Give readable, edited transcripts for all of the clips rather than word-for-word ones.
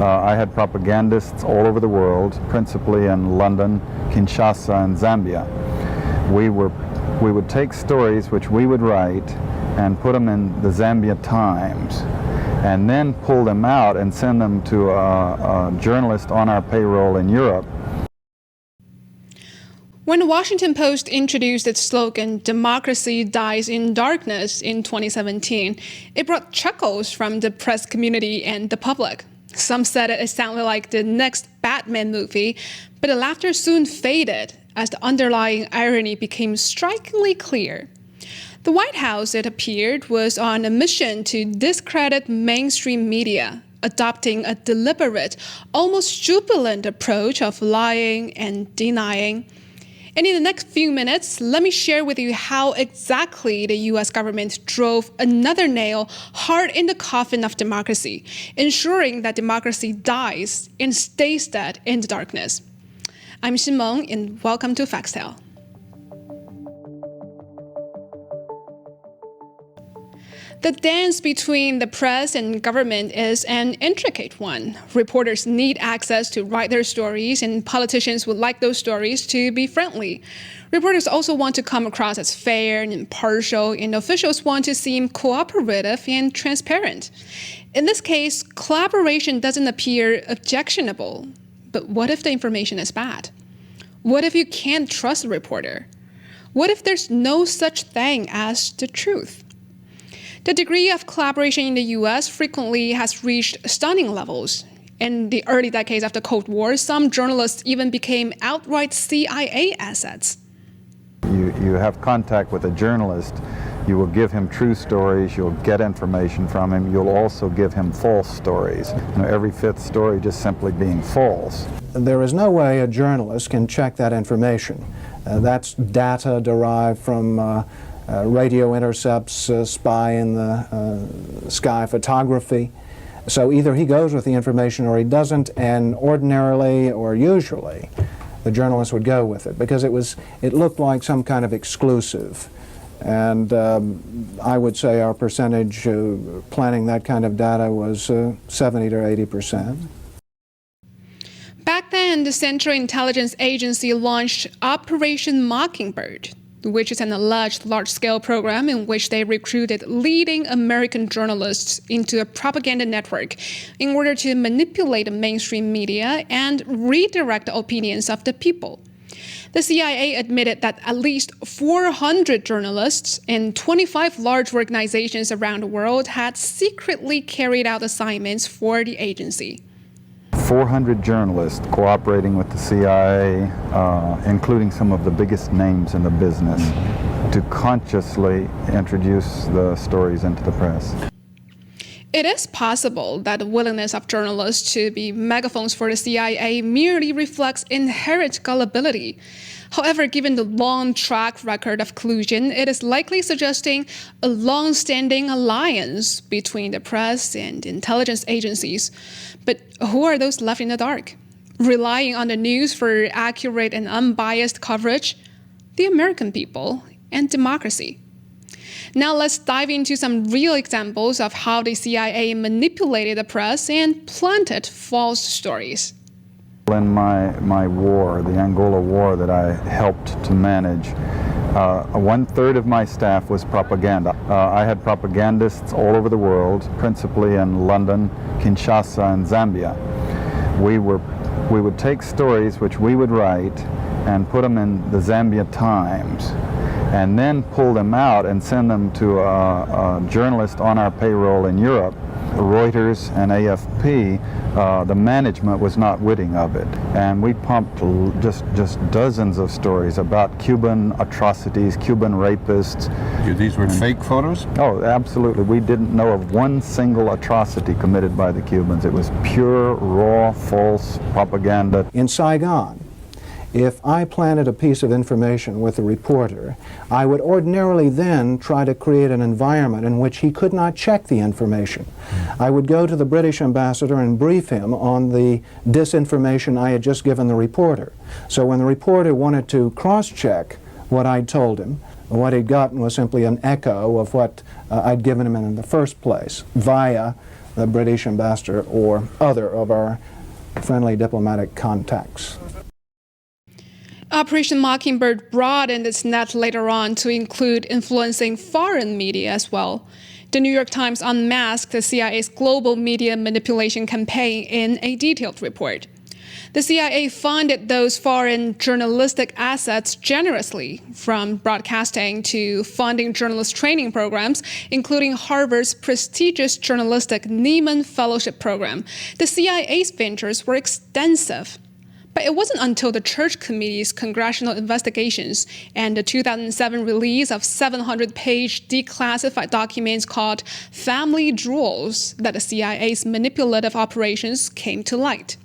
I had propagandists all over the world, principally in London, Kinshasa, and Zambia. We would take stories which we would write and put them in the Zambia Times, and then pull them out and send them to a journalist on our payroll in Europe. When the Washington Post introduced its slogan, "Democracy dies in darkness," in 2017, it brought chuckles from the press community and the public. Some said it sounded like the next Batman movie, but the laughter soon faded as the underlying irony became strikingly clear. The White House, it appeared, was on a mission to discredit mainstream media, adopting a deliberate, almost jubilant approach of lying and denying. And in the next few minutes, let me share with you how exactly the U.S. government drove another nail hard in the coffin of democracy, ensuring that democracy dies and stays dead in the darkness. I'm Shimeng, and welcome to Foxtel. The dance between the press and government is an intricate one. Reporters need access to write their stories, and politicians would like those stories to be friendly. Reporters also want to come across as fair and impartial, and officials want to seem cooperative and transparent. In this case, collaboration doesn't appear objectionable. But what if the information is bad? What if you can't trust a reporter? What if there's no such thing as the truth? The degree of collaboration in the U.S. frequently has reached stunning levels. In the early decades of the Cold War, some journalists even became outright CIA assets. You have contact with a journalist, you will give him true stories, you'll get information from him, you'll also give him false stories. Every fifth story just simply being false. There is no way a journalist can check that information. That's data derived from radio intercepts, spy in the sky photography. So either he goes with the information or he doesn't, and ordinarily or usually the journalist would go with it because it looked like some kind of exclusive. And I would say our percentage planning that kind of data was 70 to 80%. Back then, the Central Intelligence Agency launched Operation Mockingbird, which is an alleged large-scale program in which they recruited leading American journalists into a propaganda network in order to manipulate the mainstream media and redirect the opinions of the people. The CIA admitted that at least 400 journalists in 25 large organizations around the world had secretly carried out assignments for the agency. 400 journalists cooperating with the CIA, including some of the biggest names in the business, to consciously introduce the stories into the press. It is possible that the willingness of journalists to be megaphones for the CIA merely reflects inherent gullibility. However, given the long track record of collusion, it is likely suggesting a long-standing alliance between the press and intelligence agencies. But who are those left in the dark, relying on the news for accurate and unbiased coverage? The American people and democracy. Now let's dive into some real examples of how the CIA manipulated the press and planted false stories. In my war, the Angola war that I helped to manage, 1/3 of my staff was propaganda. I had propagandists all over the world, principally in London, Kinshasa, and Zambia. We would take stories which we would write and put them in the Zambia Times, and then pull them out and send them to a journalist on our payroll in Europe. Reuters and AFP, the management was not witting of it. And we pumped just dozens of stories about Cuban atrocities, Cuban rapists. These were fake photos? Oh, absolutely. We didn't know of one single atrocity committed by the Cubans. It was pure, raw, false propaganda. In Saigon, if I planted a piece of information with a reporter, I would ordinarily then try to create an environment in which he could not check the information. I would go to the British ambassador and brief him on the disinformation I had just given the reporter. So when the reporter wanted to cross-check what I'd told him, what he'd gotten was simply an echo of what I'd given him in the first place, via the British ambassador or other of our friendly diplomatic contacts. Operation Mockingbird broadened its net later on to include influencing foreign media as well. The New York Times unmasked the CIA's global media manipulation campaign in a detailed report. The CIA funded those foreign journalistic assets generously, from broadcasting to funding journalist training programs, including Harvard's prestigious journalistic Nieman Fellowship Program. The CIA's ventures were extensive. But it wasn't until the Church Committee's congressional investigations and the 2007 release of 700-page declassified documents called Family Jewels that the CIA's manipulative operations came to light.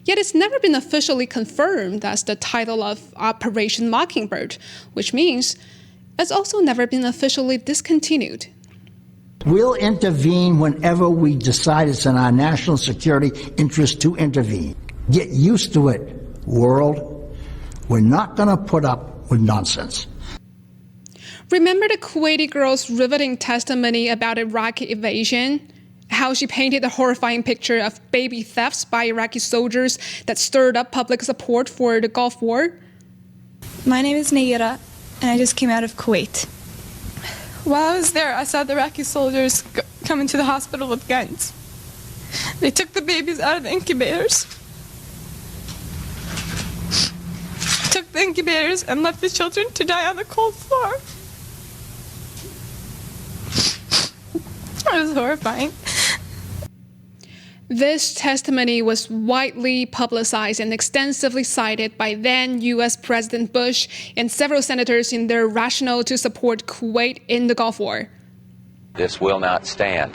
Yet it's never been officially confirmed as the title of Operation Mockingbird, which means it's also never been officially discontinued. We'll intervene whenever we decide it's in our national security interest to intervene. Get used to it, world. We're not going to put up with nonsense. Remember the Kuwaiti girl's riveting testimony about Iraqi invasion? How she painted a horrifying picture of baby thefts by Iraqi soldiers that stirred up public support for the Gulf War? My name is Naira, and I just came out of Kuwait. While I was there, I saw the Iraqi soldiers come into the hospital with guns. They took the babies out of the incubators. Took the incubators and left the children to die on the cold floor. It was horrifying. This testimony was widely publicized and extensively cited by then U.S. President Bush and several senators in their rationale to support Kuwait in the Gulf War. This will not stand.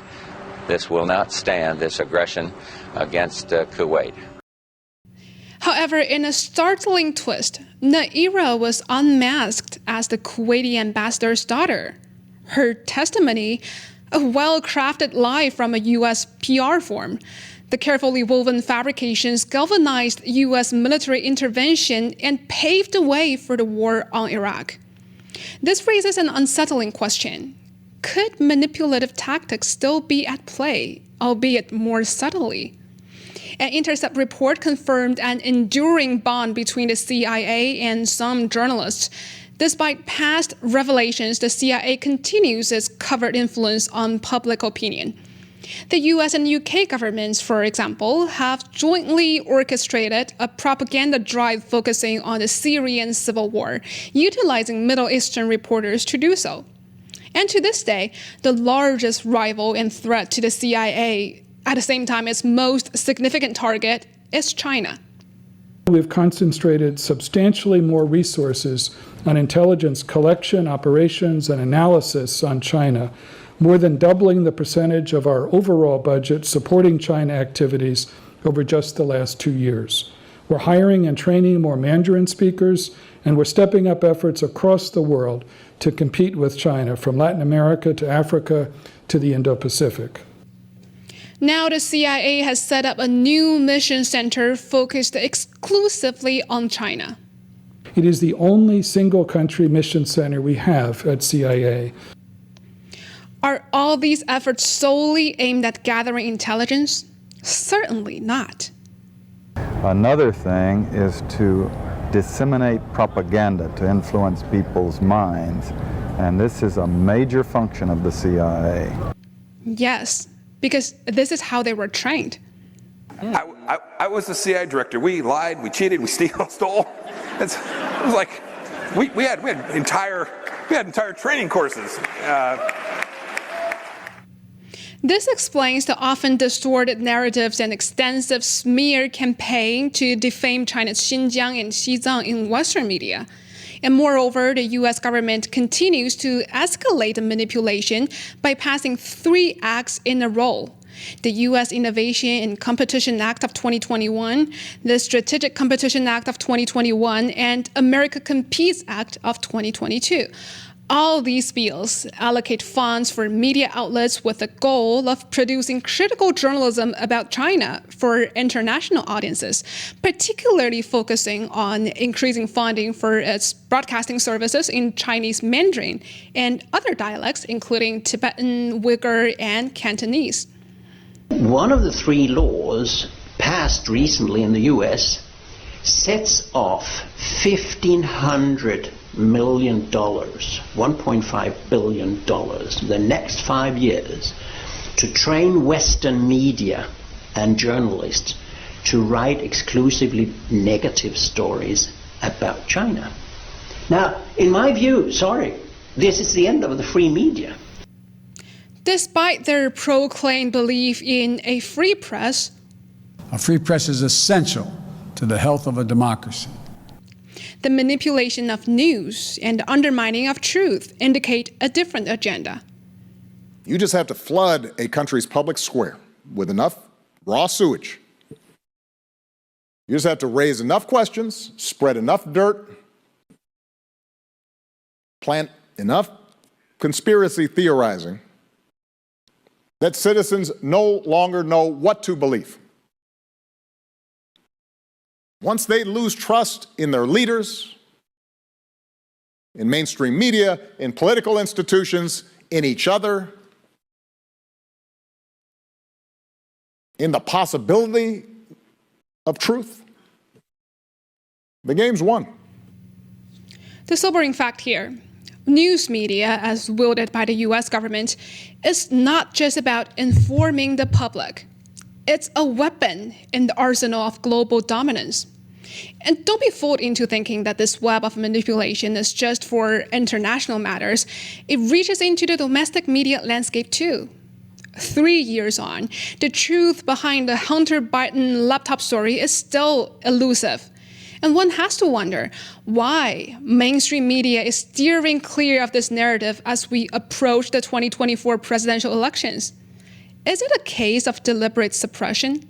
This will not stand, this aggression against Kuwait. However, in a startling twist, Naira was unmasked as the Kuwaiti ambassador's daughter. Her testimony, a well-crafted lie from a U.S. PR firm. The carefully woven fabrications galvanized U.S. military intervention and paved the way for the war on Iraq. This raises an unsettling question. Could manipulative tactics still be at play, albeit more subtly? An Intercept report confirmed an enduring bond between the CIA and some journalists. Despite past revelations, the CIA continues its covert influence on public opinion. The US and UK governments, for example, have jointly orchestrated a propaganda drive focusing on the Syrian civil war, utilizing Middle Eastern reporters to do so. And to this day, the largest rival and threat to the CIA, at the same time its most significant target, is China. We've concentrated substantially more resources on intelligence collection, operations, and analysis on China, more than doubling the percentage of our overall budget supporting China activities over just the last 2 years. We're hiring and training more Mandarin speakers, and we're stepping up efforts across the world to compete with China, from Latin America to Africa to the Indo-Pacific. Now the CIA has set up a new mission center focused exclusively on China. It is the only single country mission center we have at CIA. Are all these efforts solely aimed at gathering intelligence? Certainly not. Another thing is to disseminate propaganda to influence people's minds, and this is a major function of the CIA. Yes, because this is how they were trained. I was the CIA director. We lied, we cheated, we stole. It was like we had entire training courses. This explains the often distorted narratives and extensive smear campaign to defame China's Xinjiang and Xizang in Western media. And moreover, the U.S. government continues to escalate the manipulation by passing 3 acts in a row. The U.S. Innovation and Competition Act of 2021, the Strategic Competition Act of 2021, and America Competes Act of 2022. All these bills allocate funds for media outlets with the goal of producing critical journalism about China for international audiences, particularly focusing on increasing funding for its broadcasting services in Chinese Mandarin and other dialects, including Tibetan, Uyghur, and Cantonese. One of the 3 laws passed recently in the US sets off $1,500 million, $1.5 billion, the next 5 years to train Western media and journalists to write exclusively negative stories about China. Now, in my view, this is the end of the free media. Despite their proclaimed belief in a free press, a free press is essential to the health of a democracy. The manipulation of news and undermining of truth indicate a different agenda. You just have to flood a country's public square with enough raw sewage. You just have to raise enough questions, spread enough dirt, plant enough conspiracy theorizing that citizens no longer know what to believe. Once they lose trust in their leaders, in mainstream media, in political institutions, in each other, in the possibility of truth, the game's won. The sobering fact here, news media, as wielded by the US government, is not just about informing the public. It's a weapon in the arsenal of global dominance. And don't be fooled into thinking that this web of manipulation is just for international matters. It reaches into the domestic media landscape too. 3 years on, the truth behind the Hunter Biden laptop story is still elusive. And one has to wonder why mainstream media is steering clear of this narrative as we approach the 2024 presidential elections. Is it a case of deliberate suppression?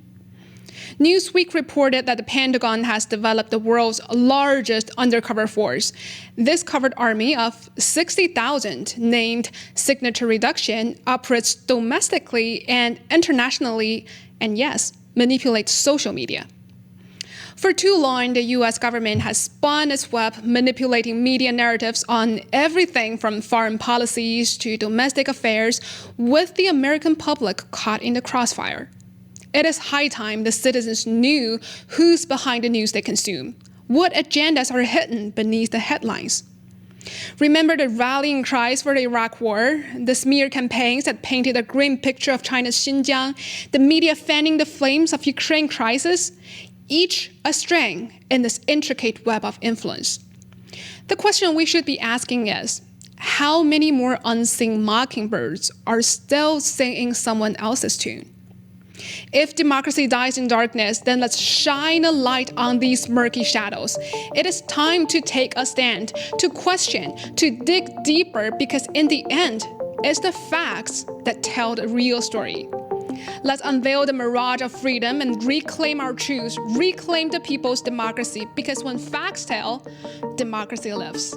Newsweek reported that the Pentagon has developed the world's largest undercover force. This covert army of 60,000, named Signature Reduction, operates domestically and internationally, and yes, manipulates social media. For too long, the US government has spun its web manipulating media narratives on everything from foreign policies to domestic affairs, with the American public caught in the crossfire. It is high time the citizens knew who's behind the news they consume, what agendas are hidden beneath the headlines. Remember the rallying cries for the Iraq War, the smear campaigns that painted a grim picture of China's Xinjiang, the media fanning the flames of Ukraine crisis? Each a strand in this intricate web of influence. The question we should be asking is, how many more unseen mockingbirds are still singing someone else's tune? If democracy dies in darkness, then let's shine a light on these murky shadows. It is time to take a stand, to question, to dig deeper, because in the end, it's the facts that tell the real story. Let's unveil the mirage of freedom and reclaim our truths, reclaim the people's democracy, because when facts tell, democracy lives.